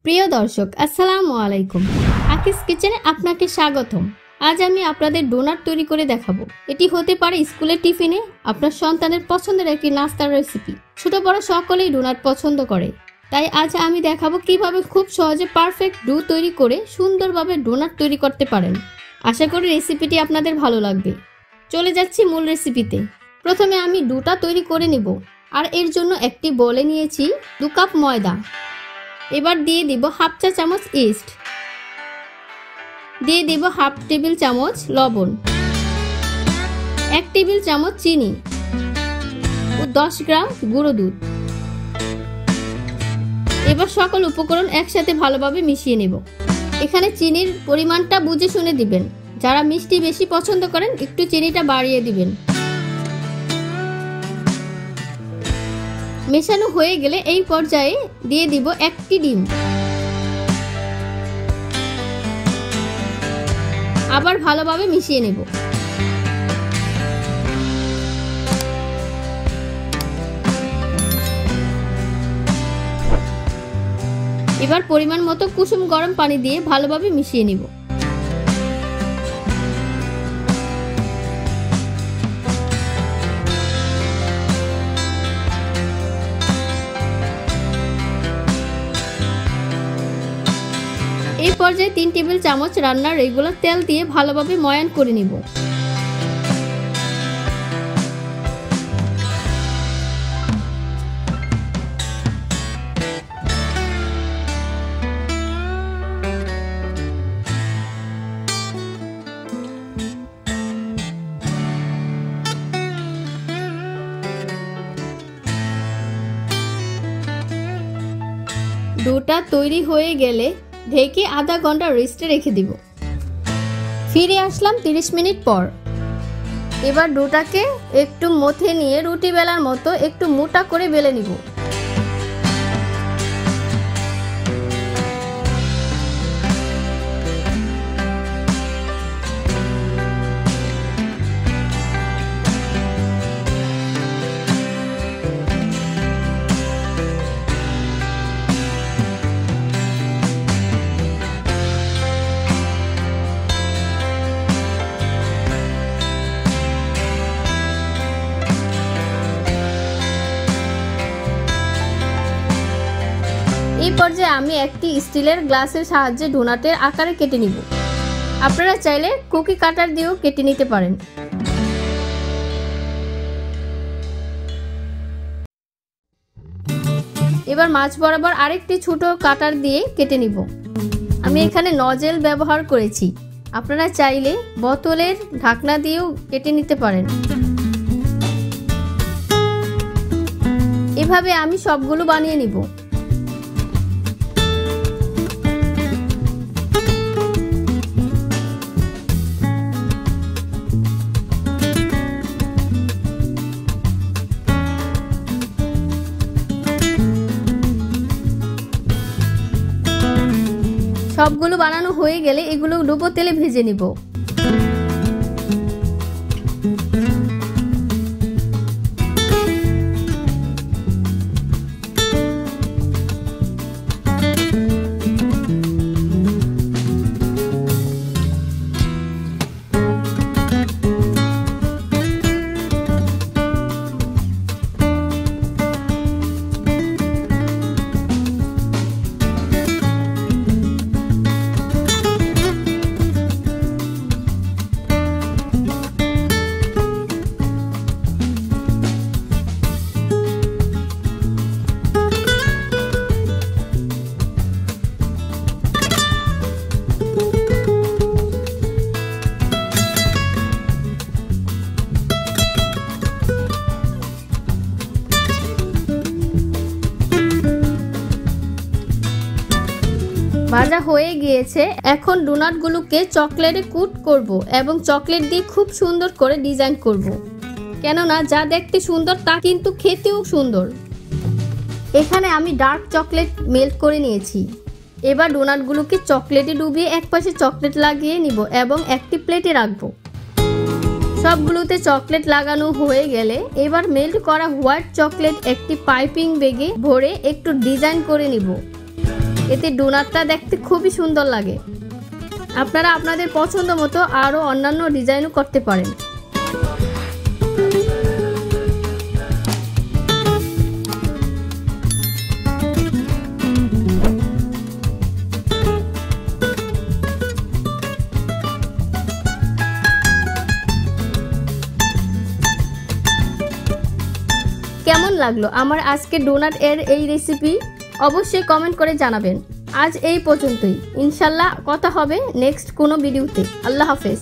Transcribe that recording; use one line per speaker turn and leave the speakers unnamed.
প্রিয় দর্শক আসসালামু আলাইকুম। আকিস কিচেনে আপনাকে স্বাগতম। আজ আমি আপনাদের ডোনাট তৈরি করে দেখাবো। এটি হতে পারে স্কুলের টিফিনে, আপনার সন্তানের পছন্দের একটি নাস্তার রেসিপি। ছোট বড় সকলেই ডোনাট পছন্দ করে, তাই আজ আমি দেখাবো কিভাবে খুব সহজে পারফেক্ট ডো তৈরি করে সুন্দরভাবে ডোনাট তৈরি করতে পারেন। আশা করি রেসিপিটি আপনাদের ভালো লাগবে। চলে যাচ্ছি মূল রেসিপিতে। প্রথমে আমি ডোটা তৈরি করে নিব, আর এর জন্য একটি বলে নিয়েছি 2 কাপ ময়দা। এবার দিয়ে দিব হাফ চা চামচ ইস্ট, দিয়ে দিব হাফ টেবিল চামচ লবণ, 1 টেবিল চামচ চিনি ও 10 গ্রাম গুঁড়ো দুধ। এবার সকল উপকরণ একসাথে ভালোভাবে মিশিয়ে নেব। এখানে চিনির পরিমাণটা বুঝে শুনে দিবেন। যারা মিষ্টি বেশি পছন্দ করেন একটু চিনিটা বাড়িয়ে দিবেন। মেশানো হয়ে গেলে এই পর্যায়ে দিয়ে দিব 1টি ডিম। আবার ভালোভাবে মিশিয়ে নেব। এবার পরিমাণ মতো কুসুম গরম পানি দিয়ে ভালোভাবে মিশিয়ে নেব। এই পর্যায়ে 3 টেবিল চামচ রান্নার রেগুলার তেল দিয়ে ভালোভাবে ময়ান করে নিব। ডোটা তৈরি হয়ে গেলে ঢেকে আধা ঘন্টা রেস্টে রেখে দিব। ফিরে আসলাম 30 মিনিট পর। এবার ডোটাকে একটু মথে নিয়ে রুটি বেলার মতো একটু মোটা করে বেলে নিব। এই পর্যায়ে আমি একটি স্টিলের গ্লাসের সাহায্যে ডোনাটের আকারে কেটে নিব। আপনারা চাইলে কুকি কাটার দিয়েও কেটে নিতে পারেন। এবার মাঝ বরাবর আরেকটি ছোট কাটার দিয়ে কেটে নিব। আমি এখানে নজেল ব্যবহার করেছি, আপনারা চাইলে বোতলের ঢাকনা দিয়েও কেটে নিতে পারেন। এভাবে আমি সবগুলো বানিয়ে নিব। সবগুলো বানানো হয়ে গেলে এগুলো ডুবো তেলে ভেজে নিব। ভাজা হয়ে গিয়েছে। এখন ডোনাটগুলোকে চকলেটে কোট করব এবং চকলেট দিয়ে খুব সুন্দর করে ডিজাইন করব, কেননা যা দেখতে সুন্দর তা কিন্তু খেতেও সুন্দর। এখানে আমি ডার্ক চকলেট মেল্ট করে নিয়েছি। এবার ডোনাটগুলোকে চকলেটে ডুবিয়ে একপাশে চকলেট লাগিয়ে নিব এবং একটি প্লেটে রাখবো। সবগুলোতে চকলেট লাগানো হয়ে গেলে এবার মেল্ট করা হোয়াইট চকলেট একটি পাইপিং ব্যাগে ভরে একটু ডিজাইন করে নিব। এতে ডোনাটটা দেখতে খুবই সুন্দর লাগে। আপনারা আপনাদের পছন্দ মতো আরও অন্যান্য ডিজাইনও করতে পারেন। কেমন লাগলো আমার আজকে ডোনাট এর এই রেসিপি? অবশ্যই কমেন্ট করে জানাবেন। আজ এই পর্যন্তই, ইনশাল্লাহ কথা হবে নেক্সট কোনো ভিডিওতে। আল্লাহ হাফেজ।